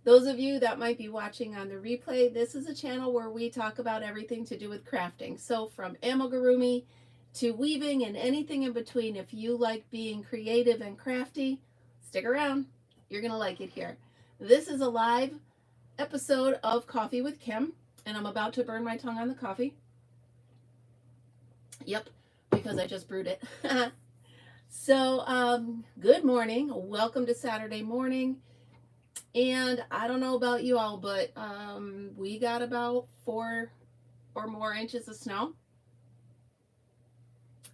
Those of you that might be watching on the replay, this is a channel where we talk about everything to do with crafting. So from amigurumi to weaving and anything in between. If you like being creative and crafty, stick around. You're going to like it here. This is a live episode of Coffee with Kim, and I'm about to burn my tongue on the coffee. Yep, because I just brewed it. So, good morning. Welcome to Saturday morning. And I don't know about you all, but we got about 4 or more inches of snow.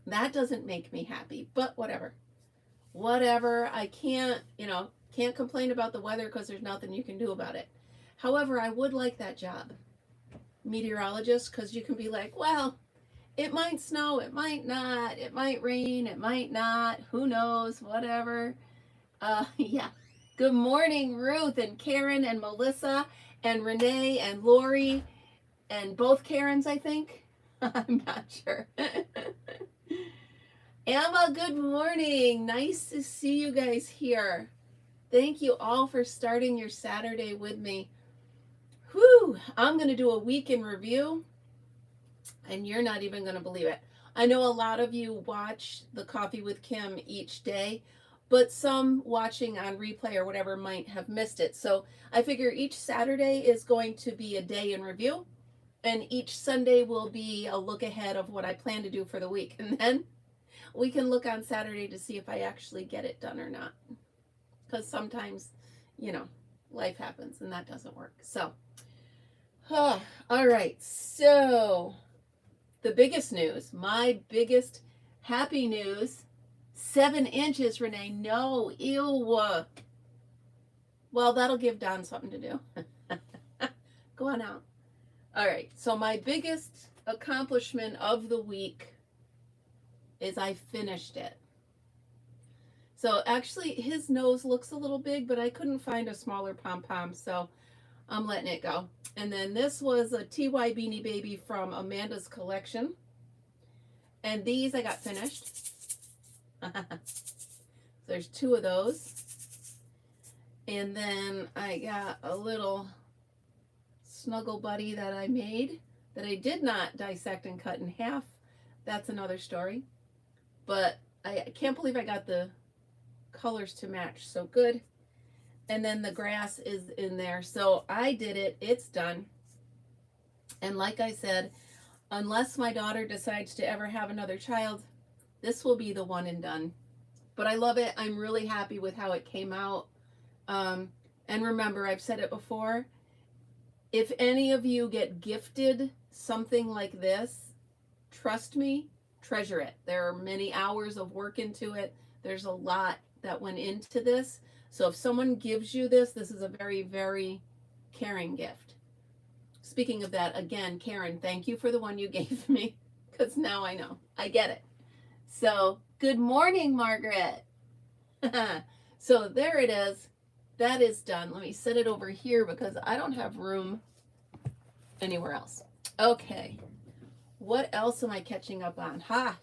That doesn't make me happy, but whatever. Whatever. I can't complain about the weather because there's nothing you can do about it. However, I would like that job, meteorologist, because you can be like, well, it might snow, it might not, it might rain, it might not, who knows, whatever. Yeah. Good morning, Ruth and Karen and Melissa and Renee and Lori and both Karens, I think. I'm not sure. Emma, good morning. Nice to see you guys here. Thank you all for starting your Saturday with me. Whew, I'm going to do a week in review, and you're not even going to believe it. I know a lot of you watch the Coffee with Kim each day, but some watching on replay or whatever might have missed it. So I figure each Saturday is going to be a day in review, and each Sunday will be a look ahead of what I plan to do for the week. And then we can look on Saturday to see if I actually get it done or not. Because sometimes, life happens and that doesn't work. So, all right. So, the biggest news, my biggest happy news, 7 inches, Renee. No, ew. Well, that'll give Don something to do. Go on out. All right. So, my biggest accomplishment of the week is I finished it. So actually his nose looks a little big, but I couldn't find a smaller pom-pom, so I'm letting it go. And then this was a TY Beanie Baby from Amanda's collection. And these I got finished. There's 2 of those. And then I got a little snuggle buddy that I made that I did not dissect and cut in half. That's another story. But I can't believe I got the colors to match so good. And then the grass is in there. So I did it. It's done. And like I said, unless my daughter decides to ever have another child, this will be the one and done. But I love it. I'm really happy with how it came out. And remember, I've said it before, if any of you get gifted something like this, trust me, treasure it. There are many hours of work into it. There's a lot that went into this. So if someone gives you this, this is a very, very caring gift. Speaking of that, again, Karen, thank you for the one you gave me, because now I know. I get it. So good morning, Margaret. So there it is. That is done. Let me set it over here because I don't have room anywhere else. Okay. What else am I catching up on?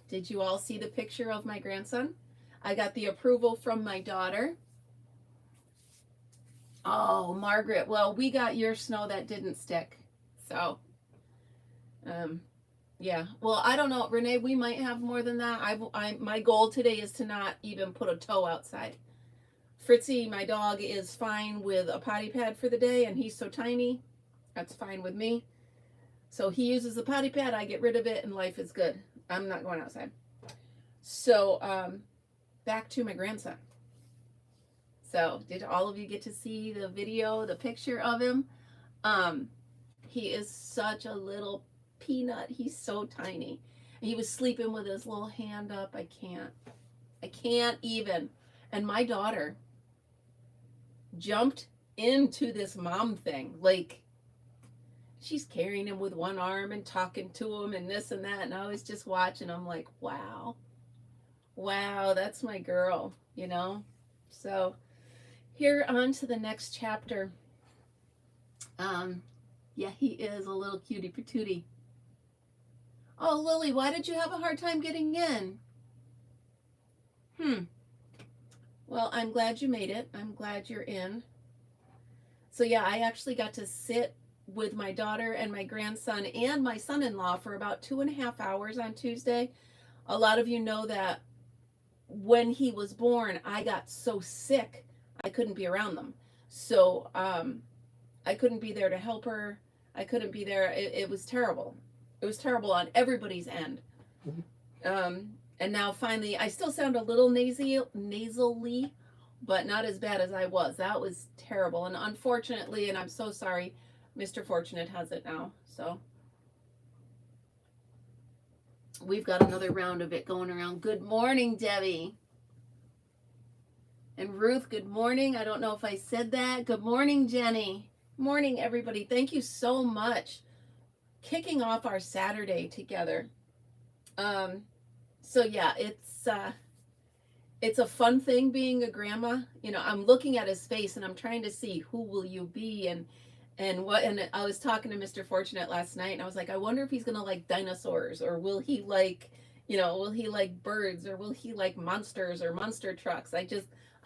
Did you all see the picture of my grandson? I got the approval from my daughter. Oh, Margaret, well, we got your snow that didn't stick. So, yeah. Well, I don't know, Renee, we might have more than that. My goal today is to not even put a toe outside. Fritzy, my dog, is fine with a potty pad for the day, and he's so tiny. That's fine with me. So he uses the potty pad, I get rid of it, and life is good. I'm not going outside. So, back to my grandson. So, did all of you get to see the video, the picture of him? He is such a little peanut. He's so tiny. He was sleeping with his little hand up. I can't even. And my daughter jumped into this mom thing. Like, she's carrying him with one arm and talking to him and this and that. And I was just watching. I'm like, wow, that's my girl, So here on to the next chapter. Yeah, he is a little cutie patootie. Oh, Lily, why did you have a hard time getting in? Well, I'm glad you made it. I'm glad you're in. So yeah, I actually got to sit with my daughter and my grandson and my son-in-law for about 2.5 hours on Tuesday. A lot of you know that when he was born, I got so sick I couldn't be around them. So I couldn't be there to help her. I couldn't be there. It was terrible. It was terrible on everybody's end. And now finally, I still sound a little nasally, but not as bad as I was. That was terrible. And unfortunately, and I'm so sorry, Mr. Fortunate has it now. So we've got another round of it going around. Good morning, Debbie. And Ruth, good morning. I don't know if I said that. Good morning, Jenny. Morning, everybody. Thank you so much. Kicking off our Saturday together. So yeah, it's a fun thing being a grandma. You know, I'm looking at his face and I'm trying to see who will you be and what. And I was talking to Mr. Fortunate last night and I was like, I wonder if he's gonna like dinosaurs, or will he like, you know, will he like birds, or will he like monsters or monster trucks? I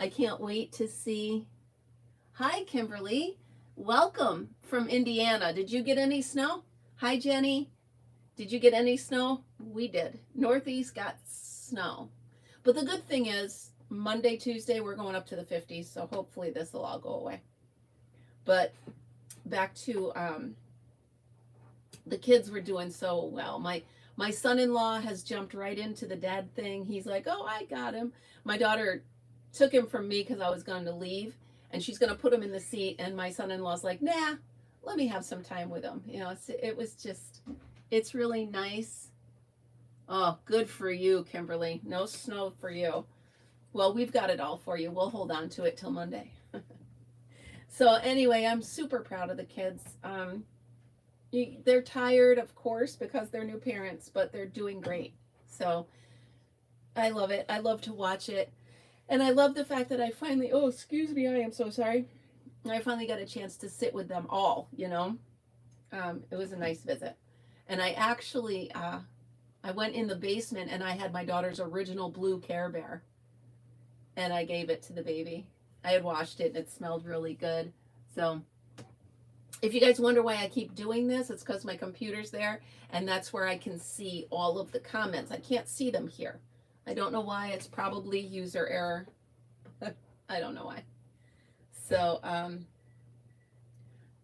can't wait to see. Hi, Kimberly. Welcome from Indiana. Did you get any snow? Hi, Jenny. Did you get any snow? We did. Northeast got snow. But the good thing is, Monday, Tuesday, we're going up to the 50s, so hopefully this will all go away. But back to the kids were doing so well. My son-in-law has jumped right into the dad thing. He's like, oh, I got him. My daughter took him from me because I was going to leave, and she's going to put him in the seat, and my son-in-law's like, nah, let me have some time with him. You know, it's really nice. Oh, good for you, Kimberly. No snow for you. Well, we've got it all for you. We'll hold on to it till Monday. So anyway, I'm super proud of the kids. They're tired, of course, because they're new parents, but they're doing great. So I love it. I love to watch it. And I love the fact that I finally, oh, excuse me, I am so sorry. I finally got a chance to sit with them all, you know. It was a nice visit. And I actually, I went in the basement and I had my daughter's original blue Care Bear. And I gave it to the baby. I had washed it and it smelled really good. So if you guys wonder why I keep doing this, it's because my computer's there and that's where I can see all of the comments. I can't see them here. I don't know why. It's probably user error. I don't know why. So,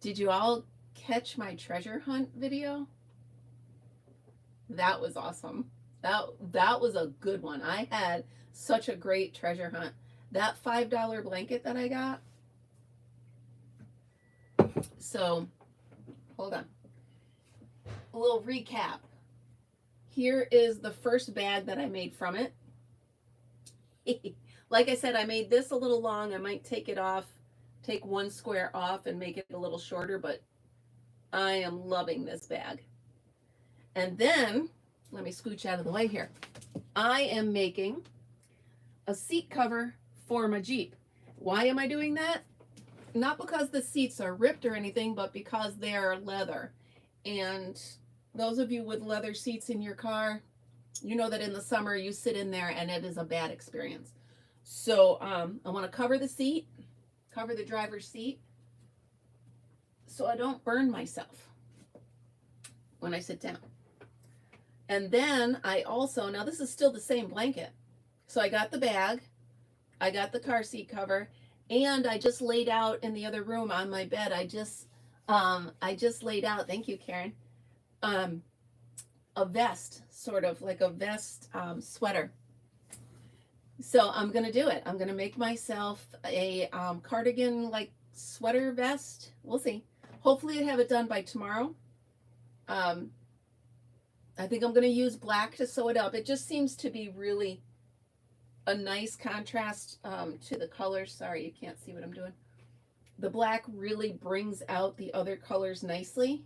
did you all catch my treasure hunt video? That was awesome. That was a good one. I had such a great treasure hunt. That $5 blanket that I got. So, hold on. A little recap. Here is the first bag that I made from it. Like I said, I made this a little long. I might take it off, take one square off and make it a little shorter, but I am loving this bag. And then, let me scooch out of the way here. I am making a seat cover for my Jeep. Why am I doing that? Not because the seats are ripped or anything, but because they are leather. And those of you with leather seats in your car, you know that in the summer you sit in there and it is a bad experience. So I want to cover the seat, cover the driver's seat, so I don't burn myself when I sit down. And then I also, now this is still the same blanket. So I got the bag, I got the car seat cover, and I just laid out in the other room on my bed. I just laid out, thank you, Karen, a vest, sort of like a vest sweater. So I'm going to do it. I'm going to make myself a cardigan like sweater vest. We'll see. Hopefully I have it done by tomorrow. I think I'm going to use black to sew it up. It just seems to be really a nice contrast to the colors. Sorry, you can't see what I'm doing. The black really brings out the other colors nicely.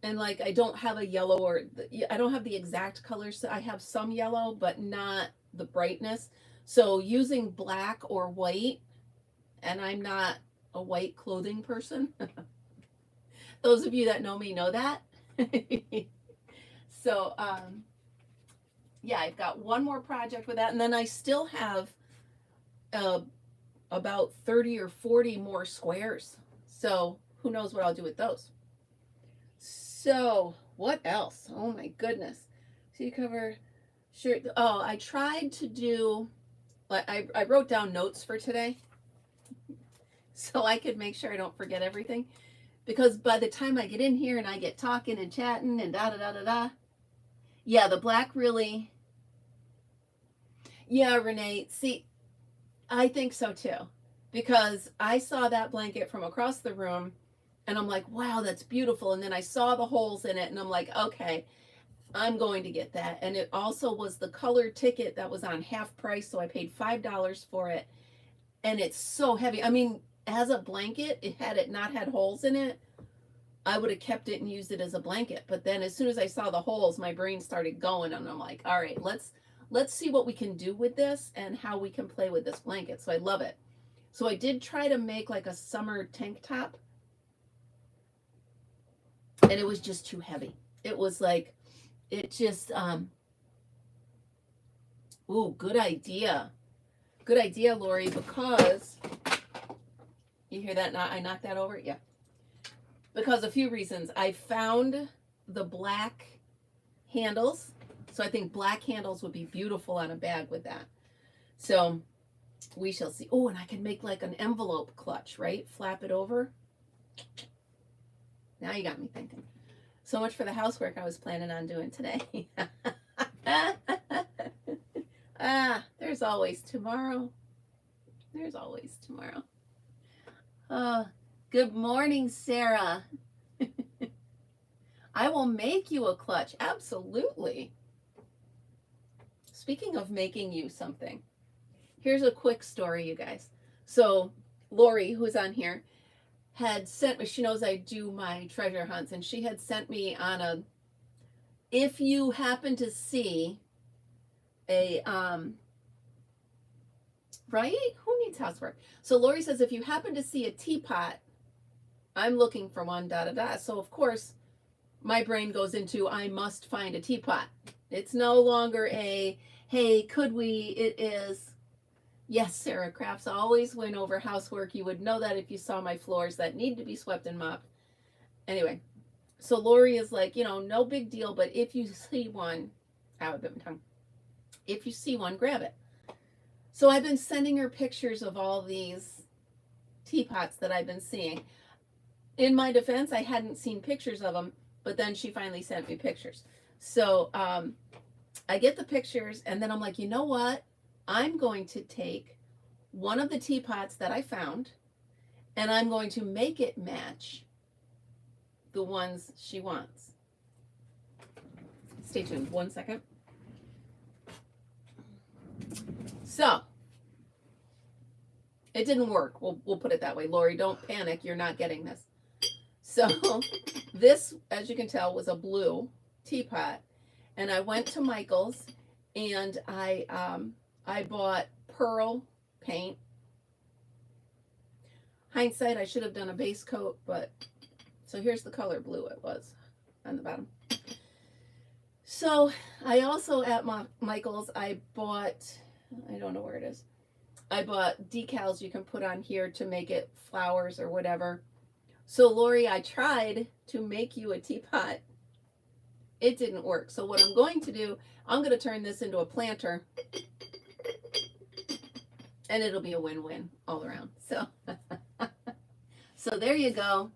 And like, I don't have a yellow, or I don't have the exact colors. So I have some yellow, but not the brightness. So using black or white, and I'm not a white clothing person. Those of you that know me know that. So, yeah, I've got one more project with that. And then I still have a about 30 or 40 more squares. So who knows what I'll do with those. So what else? Oh my goodness. So you cover shirt. Oh, I tried to do, like, I wrote down notes for today so I could make sure I don't forget everything. Because by the time I get in here and I get talking and chatting and da da da da da, yeah, the black really, yeah, Renee, see, I think so too. Because I saw that blanket from across the room and I'm like, wow, that's beautiful. And then I saw the holes in it and I'm like, okay, I'm going to get that. And it also was the color ticket that was on half price. So I paid $5 for it. And it's so heavy. I mean, as a blanket, had it not had holes in it, I would have kept it and used it as a blanket. But then as soon as I saw the holes, my brain started going and I'm like, all right, let's see what we can do with this and how we can play with this blanket. So I love it. So I did try to make like a summer tank top and it was just too heavy. It was like, it just, ooh, good idea. Good idea, Lori, because, you hear that? I knocked that over? Yeah. Because a few reasons. I found the black handles. So I think black handles would be beautiful on a bag with that. So we shall see. Oh, and I can make like an envelope clutch, right? Flap it over. Now you got me thinking. So much for the housework I was planning on doing today. There's always tomorrow. There's always tomorrow. Good morning, Sarah. I will make you a clutch. Absolutely. Speaking of making you something, here's a quick story, you guys. So Lori, who's on here, had sent me, she knows I do my treasure hunts, and she had sent me on a, if you happen to see a, right? Who needs housework? So Lori says, if you happen to see a teapot, I'm looking for one, da da da. So of course, my brain goes into, I must find a teapot. It's no longer a, hey, could we? It is, yes, Sarah Crafts always went over housework. You would know that if you saw my floors that need to be swept and mopped. Anyway, so Lori is like, you know, no big deal, but if you see one, I have a bit of tongue. If you see one, grab it. So I've been sending her pictures of all these teapots that I've been seeing. In my defense, I hadn't seen pictures of them, but then she finally sent me pictures. So I get the pictures and then I'm like, you know what? I'm going to take one of the teapots that I found and I'm going to make it match the ones she wants. Stay tuned 1 second. So it didn't work. We'll put it that way. Lori, don't panic. You're not getting this. So this, as you can tell, was a blue teapot. And I went to Michael's and I bought pearl paint. Hindsight, I should have done a base coat, but so here's the color blue it was on the bottom. So I also at Michael's, I bought, I don't know where it is. I bought decals you can put on here to make it flowers or whatever. So Lori, I tried to make you a teapot. It didn't work. So what I'm going to do, I'm going to turn this into a planter and it'll be a win-win all around. So, so there you go.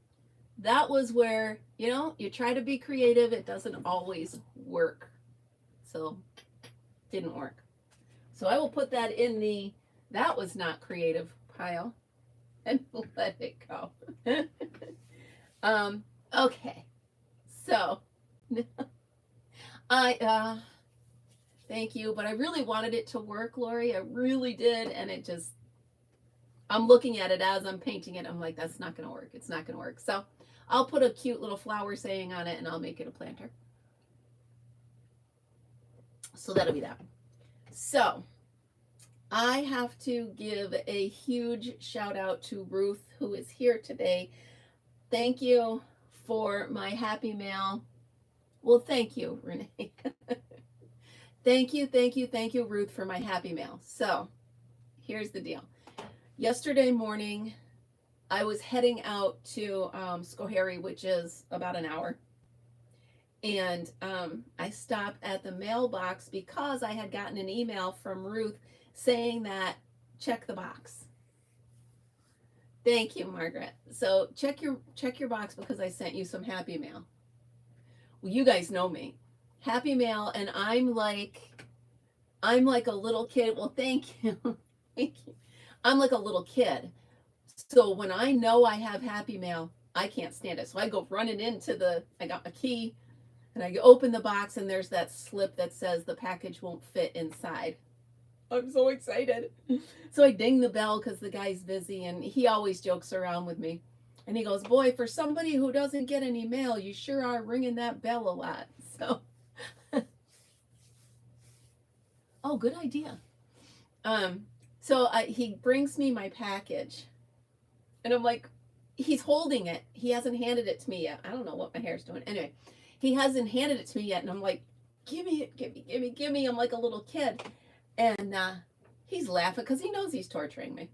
That was where, you know, you try to be creative. It doesn't always work. So didn't work. So I will put that in the, that was not creative pile and let it go. Okay. So thank you, but I really wanted it to work, Lori. I really did, and it just, I'm looking at it as I'm painting it. I'm like, that's not going to work. It's not going to work. So I'll put a cute little flower saying on it, and I'll make it a planter. So that'll be that. So I have to give a huge shout out to Ruth, who is here today. Thank you for my happy mail. Well, thank you, Renee. Thank you, Ruth, for my happy mail. So here's the deal. Yesterday morning, I was heading out to Schoharie, which is about an hour. And I stopped at the mailbox because I had gotten an email from Ruth saying that check the box. Thank you, Margaret. So check your box because I sent you some happy mail. Well, you guys know me. Happy mail, and I'm like a little kid. Well, thank you. Thank you. I'm like a little kid. So when I know I have happy mail, I can't stand it. So I go running I got a key, and I open the box, and there's that slip that says the package won't fit inside. I'm so excited. So I ding the bell because the guy's busy, and he always jokes around with me. And he goes, boy, for somebody who doesn't get any mail, you sure are ringing that bell a lot. So, oh, good idea. He brings me my package, and I'm like, he's holding it. He hasn't handed it to me yet. I don't know what my hair's doing. Anyway, he hasn't handed it to me yet, and I'm like, give me it, give me. I'm like a little kid. And he's laughing because he knows he's torturing me.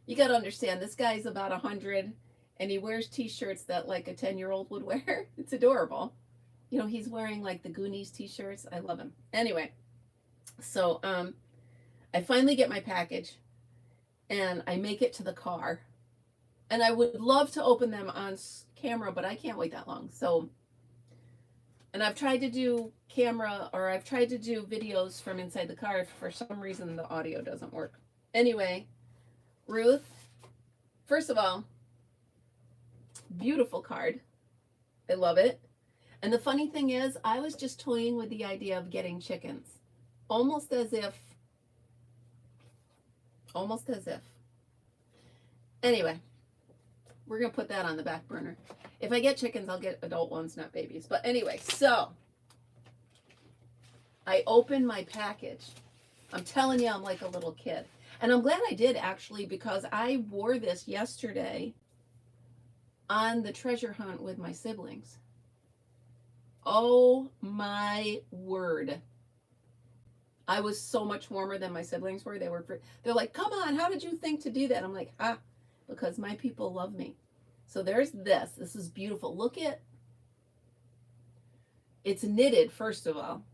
You got to understand, this guy's about 100, and he wears t-shirts that like a 10-year-old would wear. It's adorable. You know, he's wearing like the Goonies t-shirts. I love him. Anyway, so I finally get my package, and I make it to the car. And I would love to open them on camera, but I can't wait that long. So, and I've tried to do I've tried to do videos from inside the car. For some reason, the audio doesn't work. Anyway, Ruth, first of all, beautiful card. I love it. And the funny thing is, I was just toying with the idea of getting chickens. Almost as if. Anyway, we're going to put that on the back burner. If I get chickens, I'll get adult ones, not babies. But anyway, so I opened my package. I'm telling you, I'm like a little kid. And I'm glad I did, actually, because I wore this yesterday on the treasure hunt with my siblings. Oh my word. I was so much warmer than my siblings were. They're like, come on, how did you think to do that? I'm like, because my people love me. So there's this. This is beautiful. Look at, it's knitted, first of all,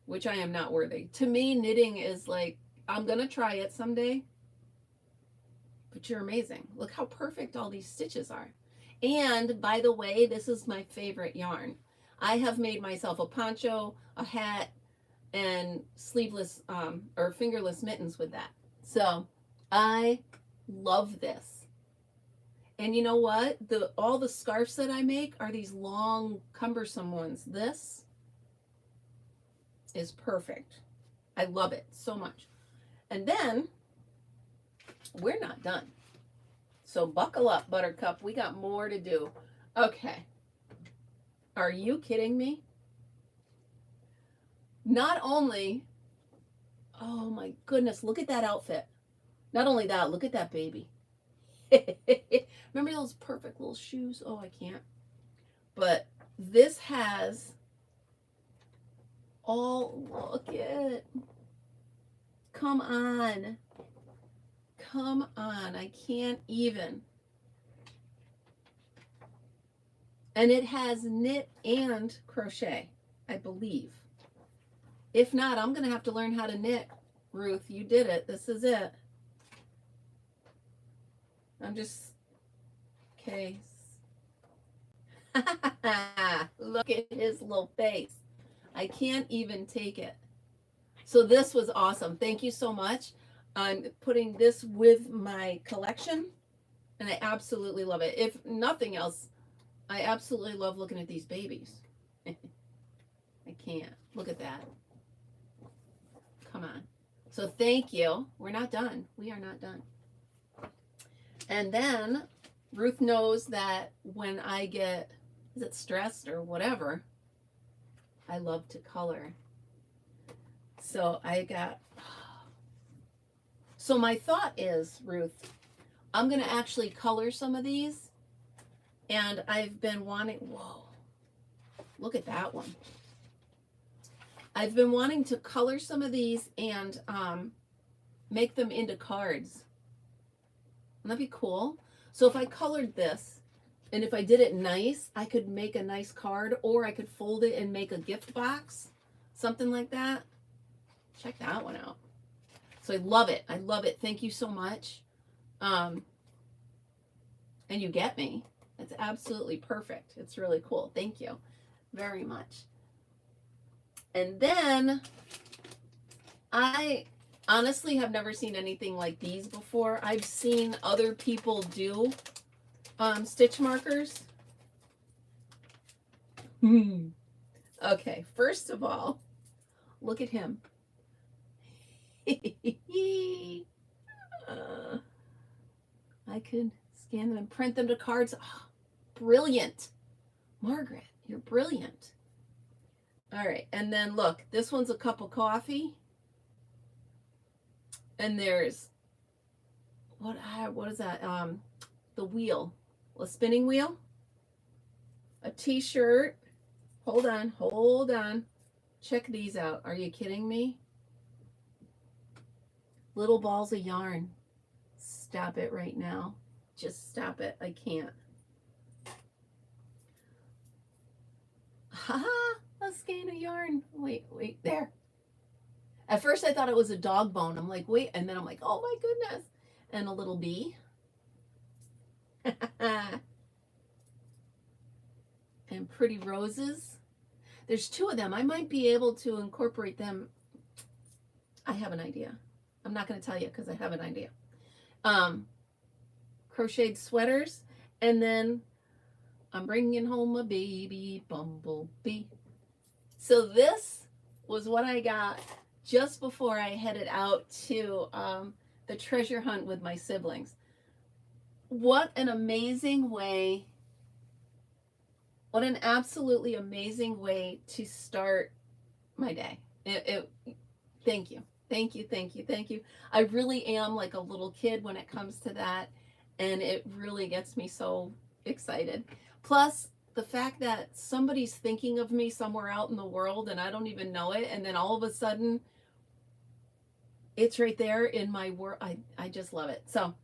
which I am not worthy. To me, knitting is like, I'm going to try it someday, but you're amazing. Look how perfect all these stitches are. And by the way, this is my favorite yarn. I have made myself a poncho, a hat, and sleeveless or fingerless mittens with that. So I love this. And you know what? All the scarves that I make are these long, cumbersome ones. This is perfect. I love it so much. And then we're not done. So buckle up, Buttercup. We got more to do. Okay. Are you kidding me? Not only, oh my goodness, look at that outfit. Not only that, look at that baby. Remember those perfect little shoes? Oh, I can't. But this has look it. Come on. Come on. I can't even. And it has knit and crochet, I believe. If not, I'm going to have to learn how to knit. Ruth, you did it. This is it. I'm just, okay. Look at his little face. I can't even take it. So this was awesome. Thank you so much. I'm putting this with my collection, and I absolutely love it. If nothing else, I absolutely love looking at these babies. I can't. Look at that. Come on. So thank you. We're not done. We are not done. And then Ruth knows that when I get, is it stressed or whatever, I love to color. So so my thought is, Ruth, I'm going to actually color some of these. And I've been wanting, whoa, look at that one. I've been wanting to color some of these and make them into cards. Wouldn't that be cool? So if I colored this, and if I did it nice, I could make a nice card, or I could fold it and make a gift box, something like that. Check that one out. So I love it. I love it. Thank you so much. And you get me. It's absolutely perfect. It's really cool. Thank you very much. And then I honestly have never seen anything like these before. I've seen other people do stitch markers. Okay, first of all, look at him. I could scan them and print them to cards. Oh, brilliant. Margaret, you're brilliant. All right, and then look, this one's a cup of coffee. And there's, what is that? The wheel, a spinning wheel, a t-shirt. Hold on. Check these out. Are you kidding me? Little balls of yarn. Stop it right now. Just stop it. I can't. Haha, a skein of yarn. Wait, there. At first I thought it was a dog bone. I'm like, wait, and then I'm like, oh my goodness. And a little bee. And pretty roses. There's 2 of them. I might be able to incorporate them. I have an idea. I'm not going to tell you because I have an idea. Crocheted sweaters. And then I'm bringing home a baby bumblebee. So this was what I got just before I headed out to the treasure hunt with my siblings. What an amazing way, what an absolutely amazing way to start my day. Thank you. I really am like a little kid when it comes to that, and it really gets me so excited. Plus, the fact that somebody's thinking of me somewhere out in the world and I don't even know it, and then all of a sudden it's right there in my world. I just love it. So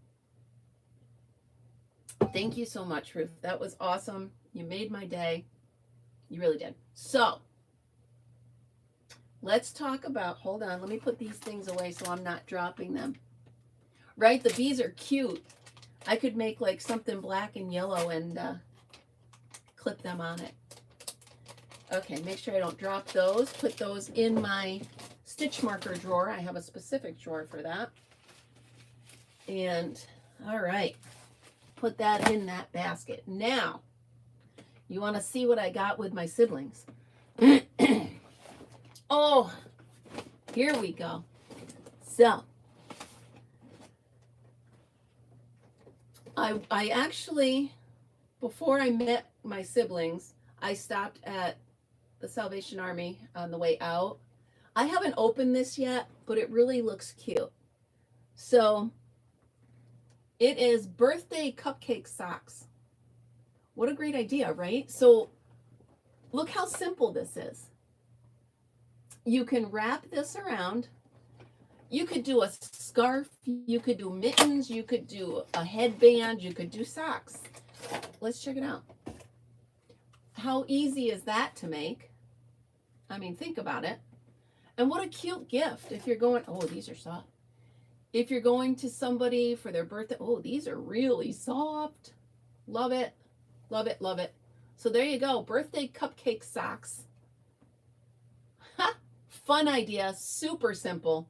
thank you so much, Ruth. That was awesome. You made my day. You really did. So let's talk about, hold on, let me put these things away so I'm not dropping them. Right? The bees are cute. I could make like something black and yellow and clip them on it. Okay, make sure I don't drop those. Put those in my stitch marker drawer. I have a specific drawer for that. And all right, put that in that basket. Now, you want to see what I got with my siblings. Oh, here we go. So, I actually, before I met my siblings, I stopped at the Salvation Army on the way out. I haven't opened this yet, but it really looks cute. So it is birthday cupcake socks. What a great idea, right? So look how simple this is. You can wrap this around. You could do a scarf, you could do mittens, you could do a headband, you could do socks. Let's check it out. How easy is that to make? I mean, think about it. And what a cute gift if you're going, oh, these are soft. If you're going to somebody for their birthday, oh, these are really soft. Love it, love it, love it. So there you go, birthday cupcake socks. Ha! Fun idea, super simple.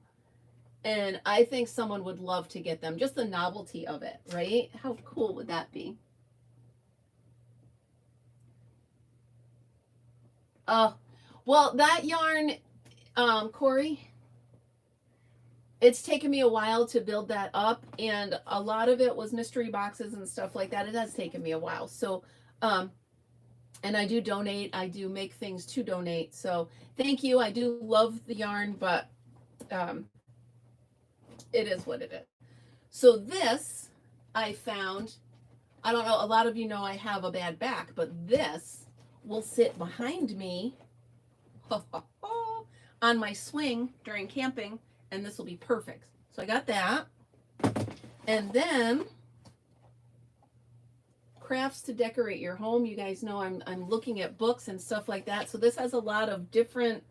And I think someone would love to get them. Just the novelty of it, right? How cool would that be? Oh, well, that yarn, Corey, it's taken me a while to build that up, and a lot of it was mystery boxes and stuff like that. It has taken me a while. So, and I do donate. I do make things to donate. So thank you. I do love the yarn, but it is what it is. So this I found, I don't know, a lot of you know I have a bad back, but this will sit behind me on my swing during camping, and this will be perfect. So I got that. And then crafts to decorate your home. You guys know I'm looking at books and stuff like that. So this has a lot of different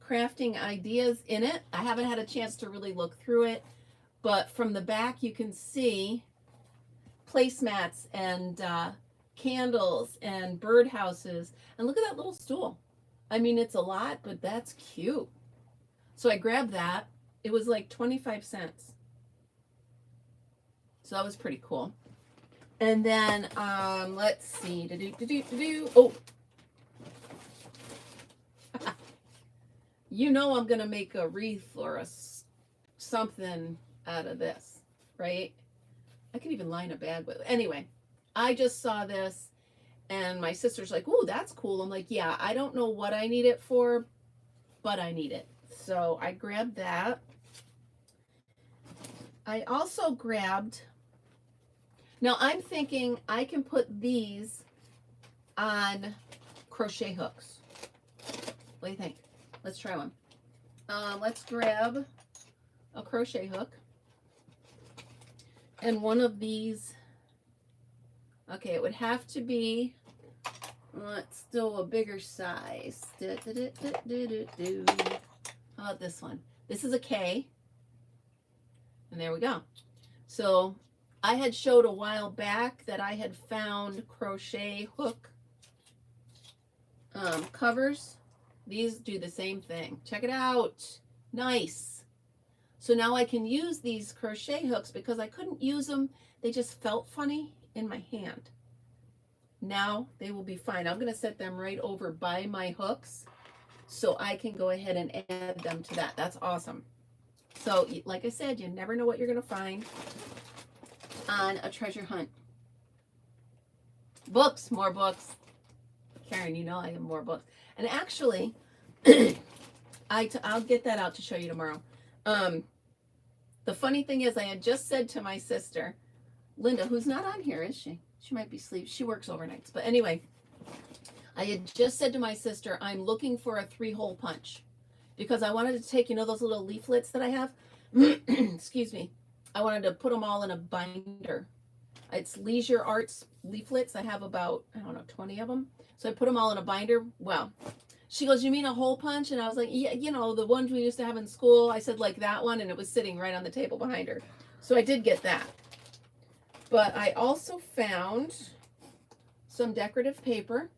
crafting ideas in it. I haven't had a chance to really look through it, but from the back you can see placemats and candles and birdhouses. And look at that little stool. I mean, it's a lot, but that's cute. So I grabbed that. It was like 25 cents. So that was pretty cool. And then let's see. Oh, you know I'm gonna make a wreath or something out of this, right? I could even line a bag with it. Anyway, I just saw this and my sister's like, "Oh, that's cool." I'm like, "Yeah, I don't know what I need it for, but I need it." So I grabbed that. I also grabbed, now I'm thinking I can put these on crochet hooks. What do you think? Let's try one. Let's grab a crochet hook and one of these. Okay, it would have to be, let's do a bigger size. How about this one? This is a K. And there we go. So I had showed a while back that I had found crochet hook covers. These do the same thing. Check it out. Nice. So now I can use these crochet hooks because I couldn't use them. They just felt funny in my hand. Now they will be fine. I'm going to set them right over by my hooks so I can go ahead and add them to that. That's awesome. So like I said, you never know what you're going to find on a treasure hunt. Books, more books. Karen, you know I have more books. And actually, I'll get that out to show you tomorrow. The funny thing is I had just said to my sister, Linda, who's not on here, is she? She might be asleep. She works overnights. But anyway, I had just said to my sister, I'm looking for a 3-hole punch because I wanted to take, you know, those little leaflets that I have? Excuse me. I wanted to put them all in a binder. It's Leisure Arts leaflets. I have about, I don't know, 20 of them. So I put them all in a binder. Well, she goes, you mean a hole punch? And I was like, yeah, you know, the ones we used to have in school. I said like that one, and it was sitting right on the table behind her. So I did get that. But I also found some decorative paper.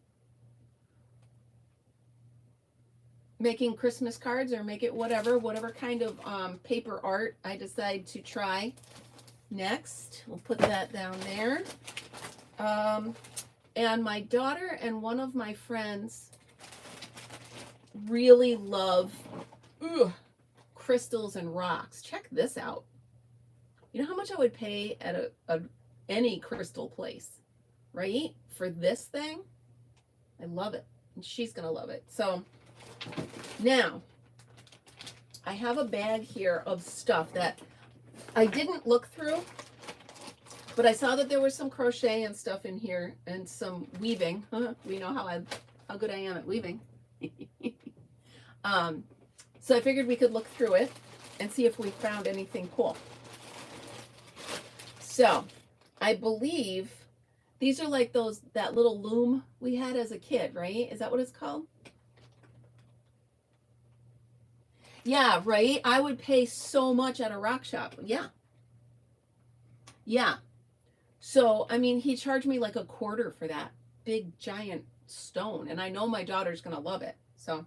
Making Christmas cards or make it whatever kind of paper art I decide to try next. We'll put that down there. And my daughter and one of my friends really love crystals and rocks. Check this out. You know how much I would pay at any crystal place, right? For this thing? I love it. And she's going to love it. So now I have a bag here of stuff that I didn't look through, but I saw that there was some crochet and stuff in here and some weaving. We know how good I am at weaving. So I figured we could look through it and see if we found anything cool. So I believe these are like that little loom we had as a kid, right? Is that what it's called? Yeah, right? I would pay so much at a rock shop. Yeah. Yeah. So, I mean, he charged me like $1/4 for that big giant stone. And I know my daughter's going to love it. So,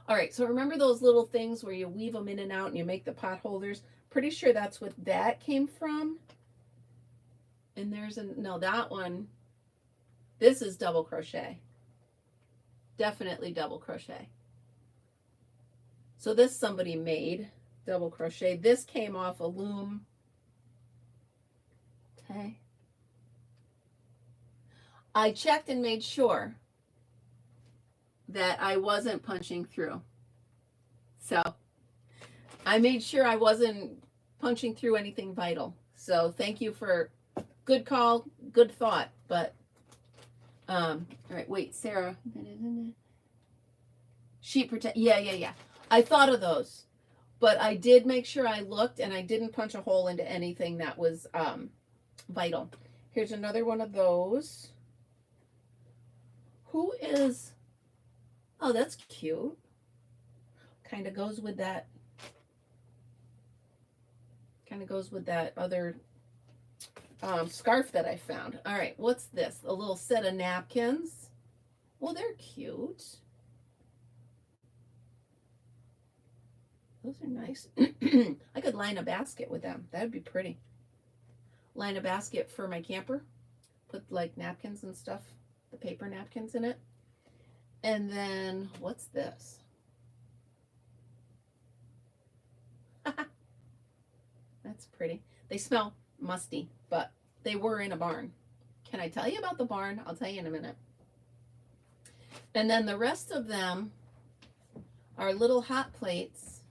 all right. So remember those little things where you weave them in and out and you make the pot holders? Pretty sure that's what that came from. And no, that one, this is double crochet. Definitely double crochet. So this somebody made double crochet. This came off a loom. Okay. I checked and made sure that I wasn't punching through. So I made sure I wasn't punching through anything vital. So thank you for good call, good thought. But all right, wait, Sarah. Sheet protect. Yeah. I thought of those. But I did make sure I looked, and I didn't punch a hole into anything that was vital. Here's another one of those. Who is, oh, that's cute. Kind of goes with that other scarf that I found. All right, what's this? A little set of napkins. Well, they're cute. Those are nice. I could line a basket with them. That'd be pretty. Line a basket for my camper. Put like napkins and stuff, the paper napkins in it. And then, what's this? That's pretty. They smell musty, but they were in a barn. Can I tell you about the barn? I'll tell you in a minute. And then the rest of them are little hot plates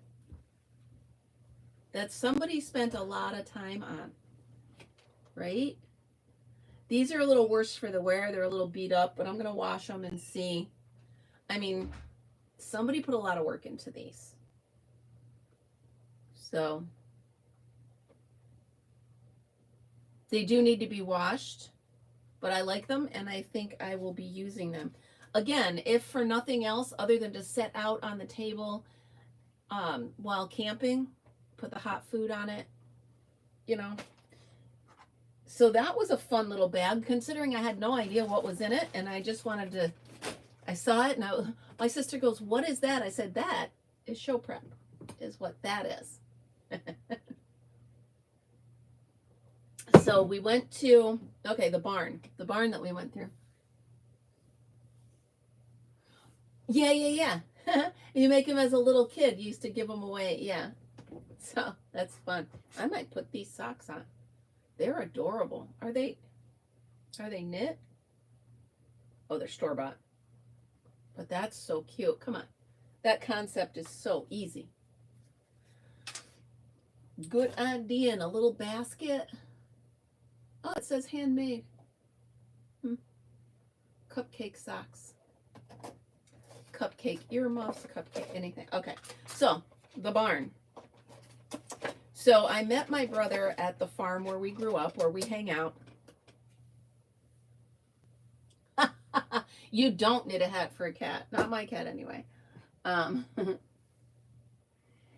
that somebody spent a lot of time on, right? These are a little worse for the wear. They're a little beat up, but I'm going to wash them and see. I mean, somebody put a lot of work into these. So they do need to be washed, but I like them, and I think I will be using them. Again, if for nothing else other than to set out on the table while camping, put the hot food on it, you know. So that was a fun little bag, considering I had no idea what was in it, and I just wanted to, I saw it, and my sister goes, "What is that?" I said, "That is show prep, is what that is." So we went to, okay, the barn that we went through. Yeah. You make them as a little kid. You used to give them away. Yeah. So that's fun. I might put these socks on. They're adorable. Are they knit? Oh, they're store-bought. But that's so cute. Come on. That concept is so easy. Good idea. In a little basket. Oh, it says handmade. Cupcake socks. Cupcake earmuffs, cupcake anything. Okay, so the barn. So I met my brother at the farm where we grew up, where we hang out. You don't knit a hat for a cat. Not my cat anyway.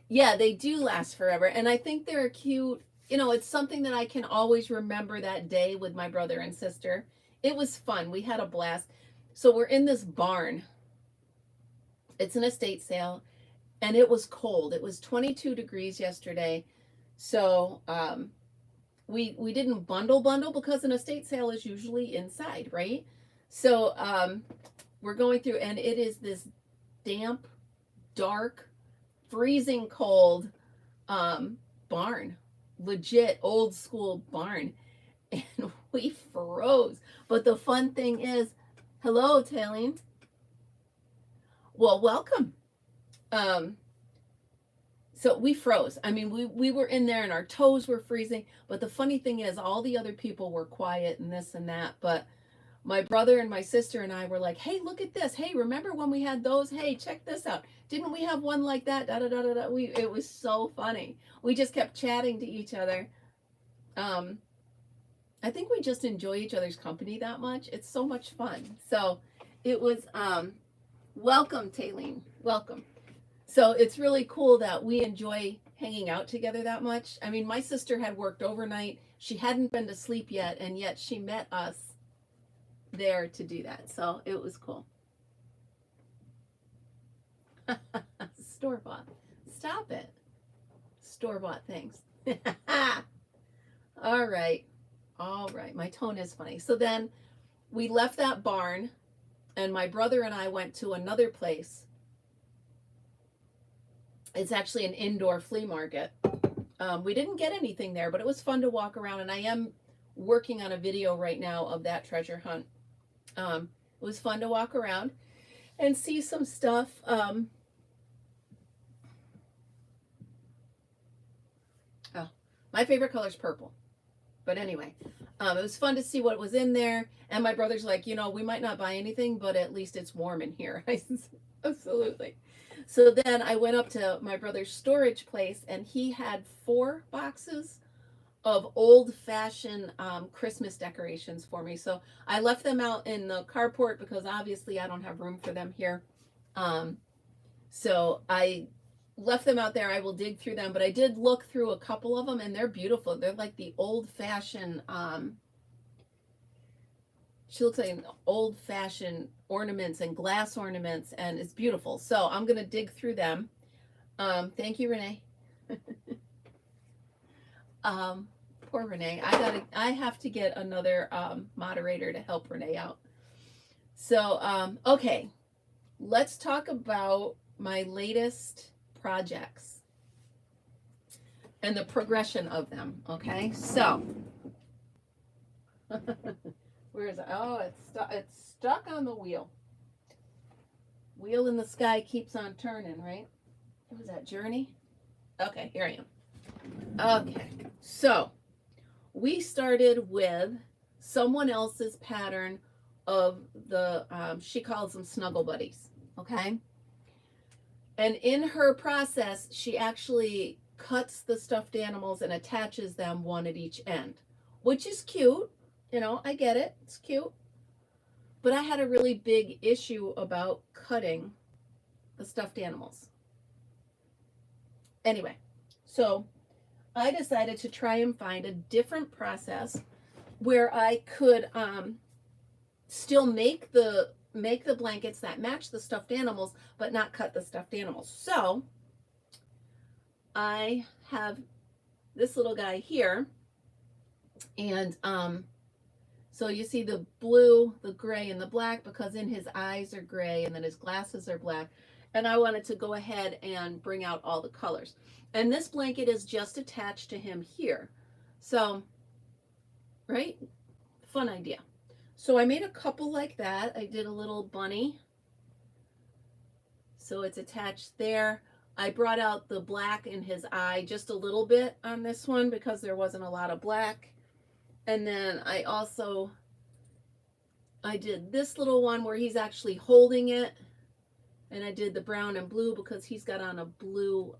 Yeah, they do last forever. And I think they're cute. You know, it's something that I can always remember that day with my brother and sister. It was fun. We had a blast. So we're in this barn. It's an estate sale, and it was cold. It was 22 degrees yesterday. So we didn't bundle because an estate sale is usually inside, right? So we're going through, and it is this damp, dark, freezing cold barn. Legit old school barn. And we froze. But the fun thing is, hello, Taileen. Well, welcome. So we froze. I mean, we were in there and our toes were freezing. But the funny thing is, all the other people were quiet and this and that. But my brother and my sister and I were like, "Hey, look at this. Hey, remember when we had those? Hey, check this out. Didn't we have one like that?" Da, da, da, da, da. It was so funny. We just kept chatting to each other. I think we just enjoy each other's company that much. It's so much fun. So it was, welcome, Taileen. Welcome. So it's really cool that we enjoy hanging out together that much. I mean, my sister had worked overnight. She hadn't been to sleep yet, and yet she met us there to do that. So it was cool. Store-bought. Stop it. Store-bought things. All right. My tone is funny. So then we left that barn, and my brother and I went to another place. It's actually an indoor flea market. We didn't get anything there, but it was fun to walk around, and I am working on a video right now of that treasure hunt. It was fun to walk around and see some stuff. My favorite color is purple. But anyway, it was fun to see what was in there. And my brother's like, we might not buy anything, but at least it's warm in here. I said, absolutely. So then I went up to my brother's storage place, and he had 4 boxes of old-fashioned Christmas decorations for me. So I left them out in the carport because obviously I don't have room for them here. So I left them out there. I will dig through them, but I did look through a couple of them, and they're beautiful. They're like the old-fashioned, she looks like an old-fashioned ornaments and glass ornaments, and it's beautiful. So I'm going to dig through them. Thank you, Renee. Poor Renee. I have to get another moderator to help Renee out. So, okay, let's talk about my latest projects and the progression of them. Okay, so where is it? Oh, it's stuck on the wheel. Wheel in the sky keeps on turning, right? What was that, Journey? Okay, here I am. Okay, so we started with someone else's pattern of the, she calls them Snuggle Buddies, okay? And in her process, she actually cuts the stuffed animals and attaches them one at each end, which is cute. You know, I get it. It's cute. But I had a really big issue about cutting the stuffed animals. Anyway, so I decided to try and find a different process where I could still make the blankets that match the stuffed animals, but not cut the stuffed animals. So I have this little guy here, and so you see the blue, the gray, and the black, because in his eyes are gray and then his glasses are black. And I wanted to go ahead and bring out all the colors. And this blanket is just attached to him here. So, right? Fun idea. So I made a couple like that. I did a little bunny. So it's attached there. I brought out the black in his eye just a little bit on this one because there wasn't a lot of black. And then I did this little one where he's actually holding it. And I did the brown and blue because he's got on a blue,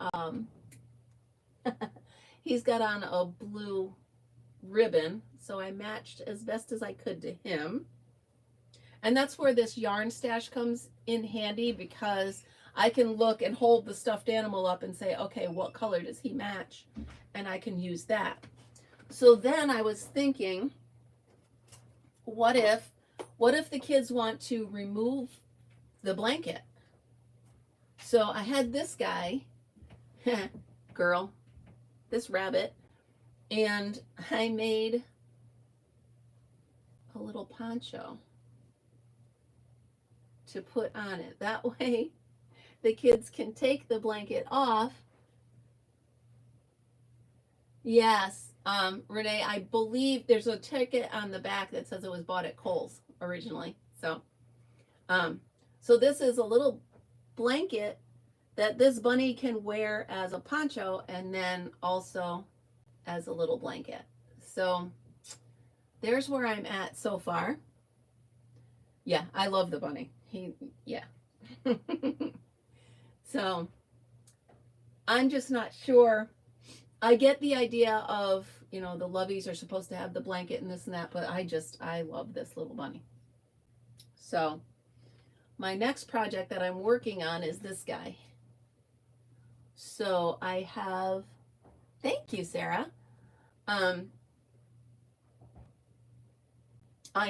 he's got on a blue ribbon. So I matched as best as I could to him. And that's where this yarn stash comes in handy, because I can look and hold the stuffed animal up and say, okay, what color does he match? And I can use that. So then I was thinking, what if the kids want to remove the blanket? So I had this guy, girl, this rabbit, and I made a little poncho to put on it. That way the kids can take the blanket off. Yes, Renee, I believe there's a ticket on the back that says it was bought at Kohl's originally. So, so this is a little blanket that this bunny can wear as a poncho and then also as a little blanket. So there's where I'm at so far. Yeah, I love the bunny. Yeah. So I'm just not sure. I get the idea of, you know, the loveys are supposed to have the blanket and this and that, but I love this little bunny. So my next project that I'm working on is this guy. So I have, thank you, Sarah. I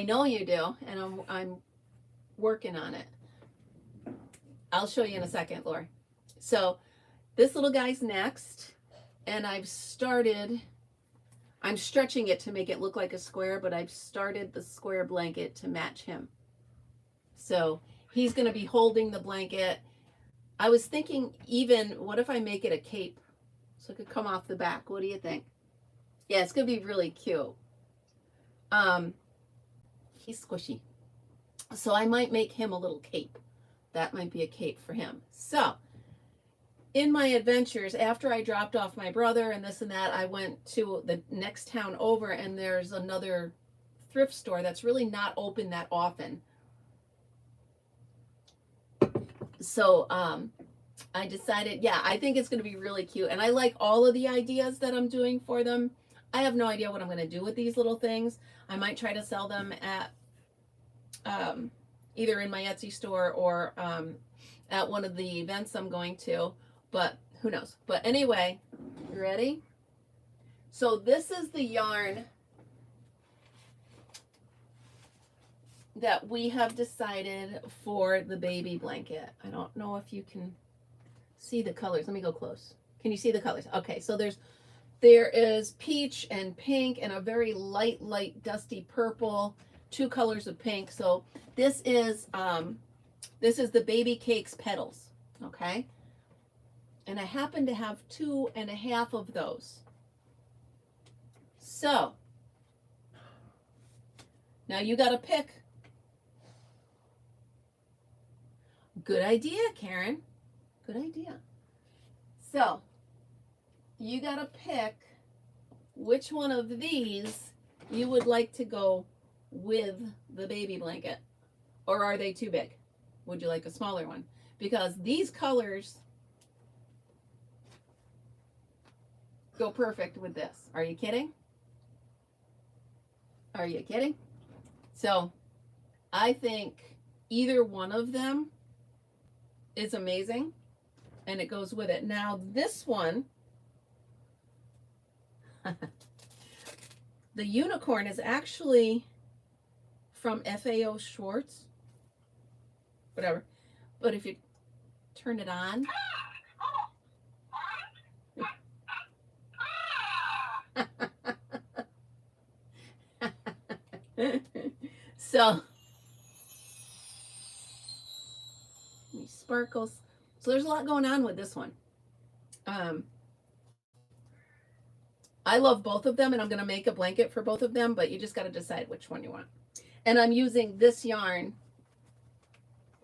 know you do, and I'm working on it. I'll show you in a second, Lori. So this little guy's next, and I'm stretching it to make it look like a square, but I've started the square blanket to match him. So he's going to be holding the blanket. I was thinking, even, what if I make it a cape so it could come off the back? What do you think? Yeah, it's going to be really cute. He's squishy. So I might make him a little cape. That might be a cape for him. So in my adventures, after I dropped off my brother and this and that, I went to the next town over, and there's another thrift store that's really not open that often. So I decided, yeah, I think it's going to be really cute. And I like all of the ideas that I'm doing for them. I have no idea what I'm going to do with these little things. I might try to sell them at um, either in my Etsy store or at one of the events I'm going to, but who knows. But anyway, you ready? So this is the yarn that we have decided for the baby blanket. I don't know if you can see the colors. Let me go close. Can you see the colors? Okay, so there is peach and pink and a very light dusty purple, 2 colors of pink. So this is the baby cakes petals, okay? And I happen to have 2.5 of those. So now you got to pick. Good idea, Karen. Good idea. So you got to pick which one of these you would like to go with the baby blanket. Or are they too big? Would you like a smaller one? Because these colors go perfect with this. Are you kidding? Are you kidding? So I think either one of them is amazing and it goes with it. Now this one, the unicorn is actually from FAO Schwartz, whatever. But if you turn it on, so these sparkles. So there's a lot going on with this one. I love both of them and I'm going to make a blanket for both of them, but you just got to decide which one you want. And I'm using this yarn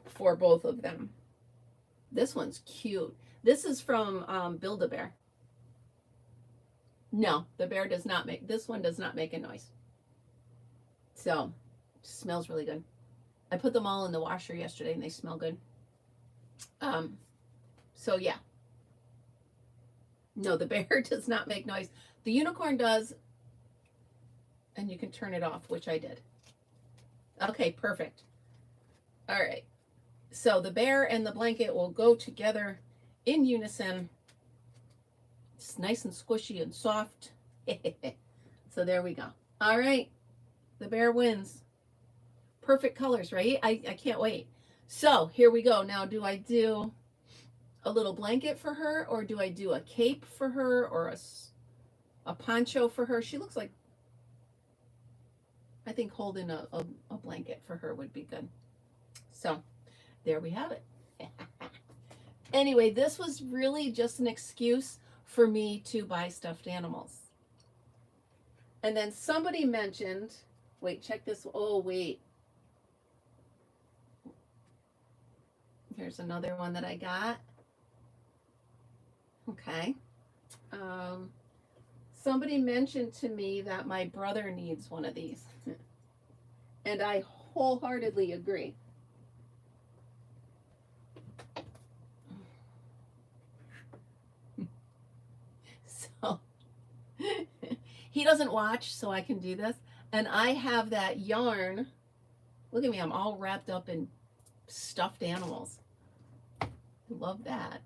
for both of them. This one's cute. This is from Build-A-Bear. No, the bear does not make, this one does not make a noise. So, it smells really good. I put them all in the washer yesterday and they smell good. So yeah. No, the bear does not make noise. The unicorn does, and you can turn it off, which I did. Okay, perfect. All right. So the bear and the blanket will go together in unison. It's nice and squishy and soft. So there we go. All right. The bear wins. Perfect colors, right? I can't wait. So here we go. Now, do I do a little blanket for her, or do I do a cape for her, or a poncho for her? She looks like, I think holding a blanket for her would be good. So there we have it. Anyway, this was really just an excuse for me to buy stuffed animals. And then somebody mentioned, wait, check this. Oh, wait. Here's another one that I got. Okay. Somebody mentioned to me that my brother needs one of these. And I wholeheartedly agree. So he doesn't watch, so I can do this. And I have that yarn. Look at me, I'm all wrapped up in stuffed animals. Love that.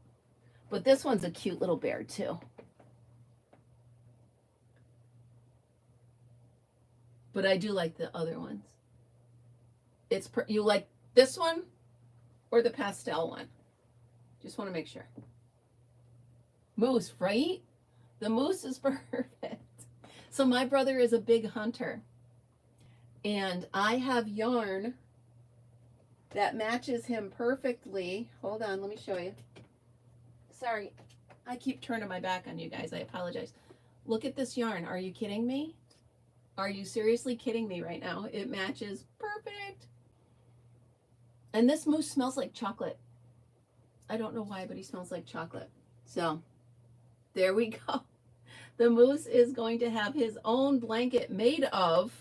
But this one's a cute little bear too. But I do like the other ones. You like this one or the pastel one? Just want to make sure. Moose, right? The moose is perfect. So my brother is a big hunter. And I have yarn that matches him perfectly. Hold on, let me show you. Sorry, I keep turning my back on you guys. I apologize. Look at this yarn. Are you kidding me? Are you seriously kidding me right now? It matches perfect. And this moose smells like chocolate. I don't know why, but he smells like chocolate. So there we go. The moose is going to have his own blanket made of,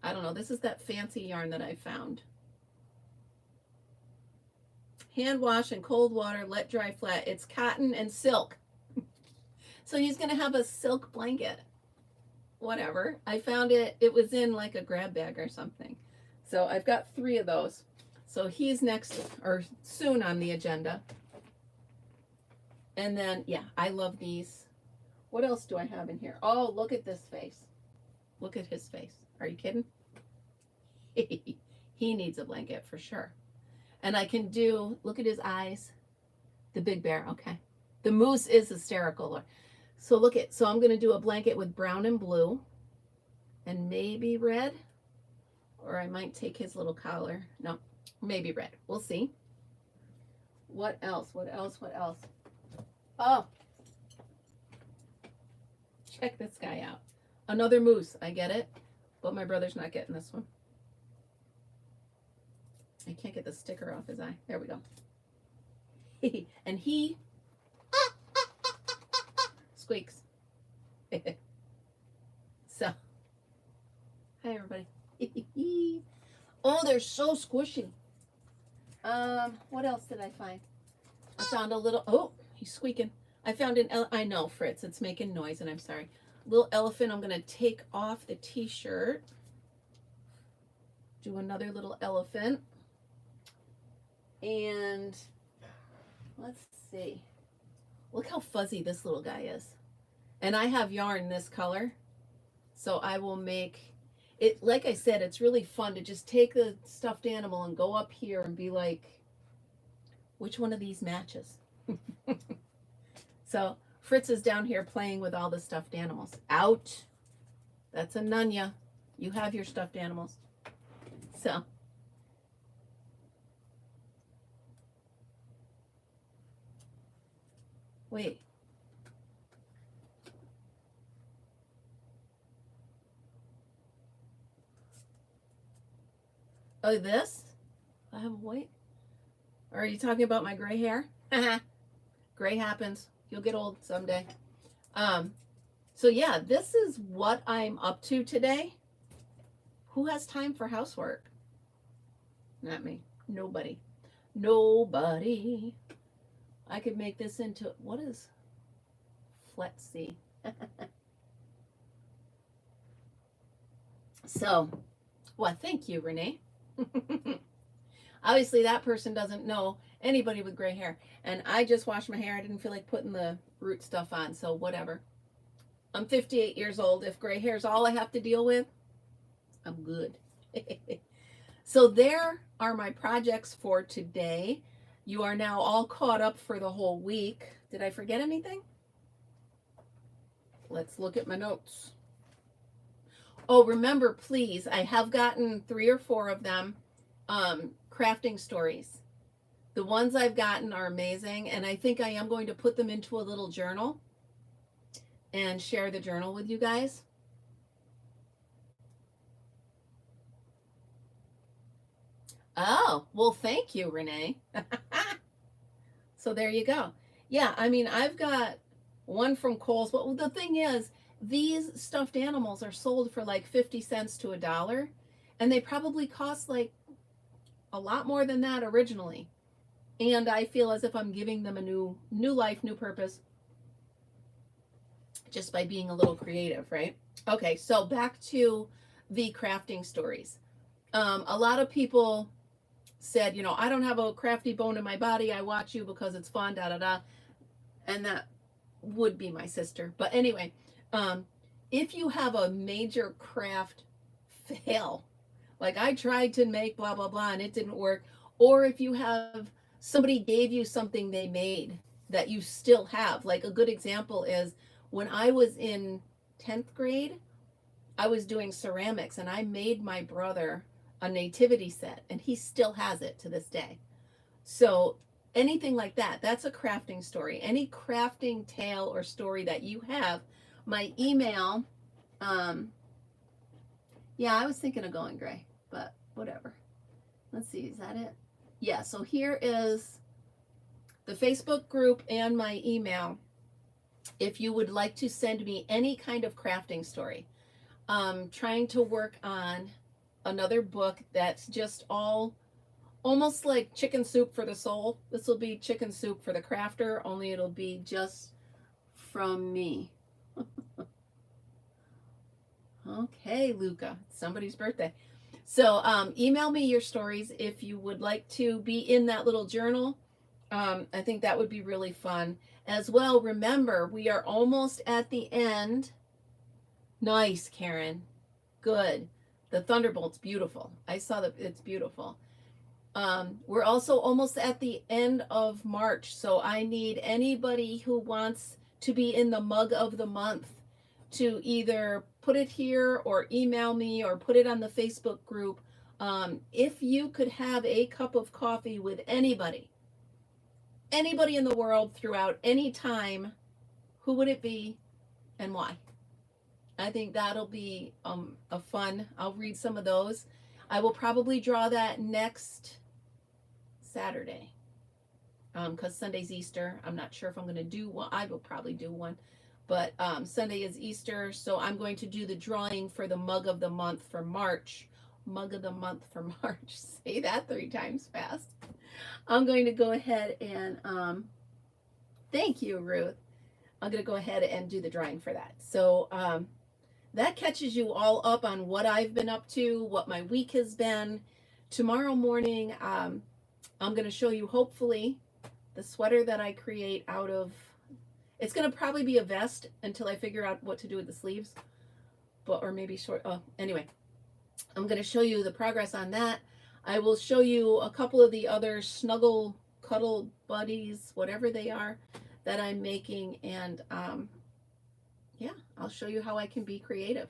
I don't know, this is that fancy yarn that I found. hand wash in cold water, let dry flat. It's cotton and silk. So he's going to have a silk blanket. Whatever. I found it. It was in like a grab bag or something. So I've got 3 of those. So he's next or soon on the agenda. And then, yeah, I love these. What else do I have in here? Oh, look at this face. Look at his face. Are you kidding? He needs a blanket for sure. And I can do, look at his eyes. The big bear, okay. The moose is hysterical. So look at, so I'm going to do a blanket with brown and blue and maybe red. Or I might take his little collar. No, maybe red. We'll see. What else? What else? What else? Oh, check this guy out. Another moose. I get it, but my brother's not getting this one. I can't get the sticker off his eye. There we go. And he squeaks. So, hi everybody. Oh, they're so squishy. What else did I find? I found a little, oh, he's squeaking. I found I know, Fritz, it's making noise and I'm sorry. Little elephant, I'm gonna take off the t-shirt. Do another little elephant. And let's see. Look how fuzzy this little guy is. And I have yarn this color. So I will make it, like I said, it's really fun to just take the stuffed animal and go up here and be like, which one of these matches? So Fritz is down here playing with all the stuffed animals. Out. That's a Nunya. You have your stuffed animals. So. Wait. Oh, this? I have white. Are you talking about my gray hair? Gray happens. You'll get old someday. So yeah, this is what I'm up to today. Who has time for housework? Not me. Nobody. Nobody. I could make this into, what is Flexi? So, well, thank you, Renee. Obviously, that person doesn't know anybody with gray hair. And I just washed my hair. I didn't feel like putting the root stuff on, so whatever. I'm 58 years old. If gray hair is all I have to deal with, I'm good. So there are my projects for today. You are now all caught up for the whole week. Did I forget anything? Let's look at my notes. Oh, remember, please, I have gotten 3 or 4 of them, crafting stories. The ones I've gotten are amazing, and I think I am going to put them into a little journal and share the journal with you guys. Oh, well, thank you, Renee. So there you go. Yeah, I mean, I've got one from Kohl's. Well, the thing is, these stuffed animals are sold for like 50 cents to $1, and they probably cost like a lot more than that originally. And I feel as if I'm giving them a new life, new purpose, just by being a little creative, right? Okay, so back to the crafting stories. A lot of people said, you know, I don't have a crafty bone in my body. I watch you because it's fun, da da da. And that would be my sister. But anyway, if you have a major craft fail, like I tried to make blah, blah, blah, and it didn't work, or if you have somebody gave you something they made that you still have, like a good example is when I was in 10th grade, I was doing ceramics and I made my brother a nativity set and he still has it to this day. So anything like that, that's a crafting story. Any crafting tale or story that you have, my email, yeah, I was thinking of going gray, but whatever. Let's see, is that it? Yeah, so here is the Facebook group and my email. If you would like to send me any kind of crafting story, trying to work on another book that's just all almost like chicken soup for the soul. This will be chicken soup for the crafter, only it'll be just from me. Okay, Luca, it's somebody's birthday. So email me your stories if you would like to be in that little journal. I think that would be really fun. As well, remember, we are almost at the end. Nice, Karen. Good. The Thunderbolt's beautiful. I saw that it's beautiful. We're also almost at the end of March, so I need anybody who wants to be in the mug of the month to either put it here or email me or put it on the Facebook group. If you could have a cup of coffee with anybody in the world throughout any time, who would it be and why? I think that'll be a fun. I'll read some of those. I will probably draw that next Saturday because Sunday's Easter. I'm not sure if I'm going to do one. I will probably do one, but Sunday is Easter, so I'm going to do the drawing for the mug of the month for March. Mug of the month for March. Say that 3 times fast. I'm going to go ahead and thank you, Ruth. I'm going to go ahead and do the drawing for that. So that catches you all up on what I've been up to, what my week has been. Tomorrow morning, I'm going to show you, hopefully, the sweater that I create out of, it's going to probably be a vest until I figure out what to do with the sleeves, but or maybe short. Oh, anyway, I'm going to show you the progress on that. I will show you a couple of the other snuggle, cuddle buddies, whatever they are, that I'm making, and yeah, I'll show you how I can be creative.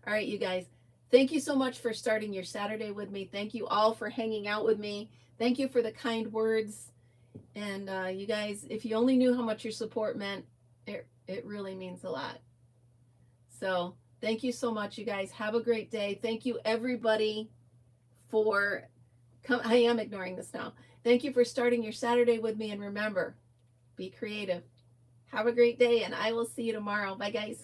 All right, you guys, thank you so much for starting your Saturday with me. Thank you all for hanging out with me. Thank you for the kind words. And you guys, if you only knew how much your support meant, it really means a lot. So thank you so much, you guys. Have a great day. Thank you, everybody, for I am ignoring this now. Thank you for starting your Saturday with me. And remember, be creative. Have a great day, and I will see you tomorrow. Bye, guys.